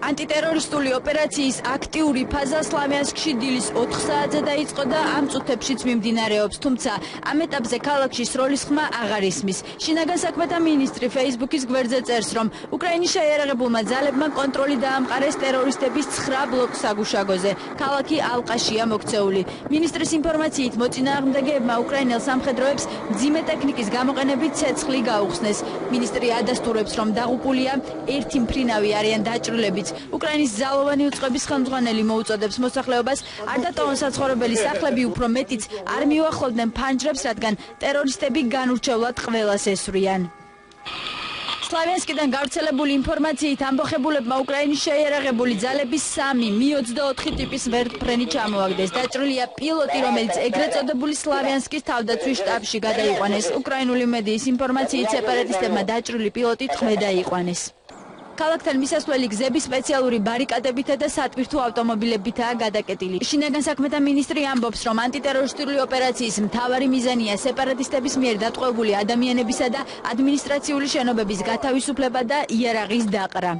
Ანტიტერორისტული ოპერაციის აქტიური ფაზა სლავიანსკში დილის 4 საათზე დაიწყო და ამ წუთებშიც მიმდინარეობს, თუმცა ამ ეტაპზე ქალაქში სროლის ხმა აღარ ისმის. შინაგან საქმეთა მინისტრი Facebook-ის გვერდზე წერს, რომ უკრაინის შეიარაღებულმა ძალებმა კონტროლი დაამყარეს ტერორისტების 9 ბლოკ საგუშაგოზე. ქალაქი ალყაშია მოქცეული. მინისტრის ინფორმაციით მოწინააღმდეგეებმა უკრაინელ სამხედროებს მძიმე ტექნიკის გამოყენებით ცეცხლი გაუხსნეს. მინისტრი ადასტურებს, რომ დაღუპულია ერთი მფრინავი არიან დაჭრილებიც. უკრაინის ძალოვანი უწყების ხელმძღვანელი მოუწოდებს მოსახლეობას არ დატოვონ საცხოვრებელი სახლები, უფრო მეტიც არ მიუახლოვდნენ ფანჯრებს, რადგან ტერორისტები განურჩევლად ყველას ესვრიან. სლავიანსკიდან გავრცელებული ინფორმაციით ამბოხებულებმა უკრაინის შეიარაღებული ძალების 3 Mi-24 ტიპის ვერტმფრენი ჩამოაგდეს. დაჭრილია პილოტი, რომელიც ეგრეთ წოდებული სლავიანსკის თავდაცვის შტაბში გადაიყვანეს. უკრაინული მედიის ინფორმაციით სეპარატისტებმა დაჭრილი პილოტი ტყვე დაიყვანეს. ქალაქთან მისასვლელი გზები სპეციალური ბარიკადებითა და სატვირთო ავტომობილებითაა გადაკეტილი. შინაგან საქმეთა მინისტრი ამბობს, რომ ანტიტერორისტული ოპერაციის მთავარი მიზანია სეპარატისტების მიერ დატყვევებული ადამიანებისა და ადმინისტრაციული შენობების გათავისუფლება და იარაღის დაყრა.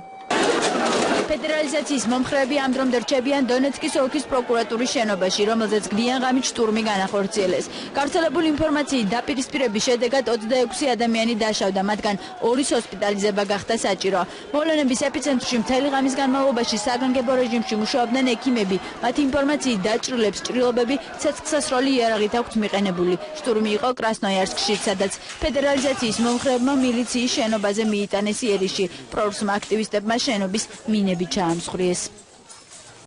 ფედერალიზაციის მომხრეები ამ დრომდე რჩებიან დონეცკის ოლქის პროკურატურის შენობაში, რომელზეც გვიან ღამით შტურმი განახორციელეს. გავრცელებული ინფორმაციით დაპირისპირების შედეგად 26 ადამიანი დაშავდა, მათგან 2-ის ჰოსპიტალიზება გახდა საჭირო. მოვლენების ეპიცენტრში მთელი ღამის განმავლობაში საგანგებო რეჟიმში მუშაობდნენ ექიმები. მათი ინფორმაციით დაჭრილებს ჭრილობები ცეცხლსასროლი იარაღით აქვთ მიყენებული. შტურმი იყო კრასნოიარსკში, სადაც ფედერალიზაციის მომხრეებმა მილიციის შენობაზე მიიტანეს იერიში. პრორუსმა აქტივისტებმა შენობის მინები ჩაამსხვრიეს.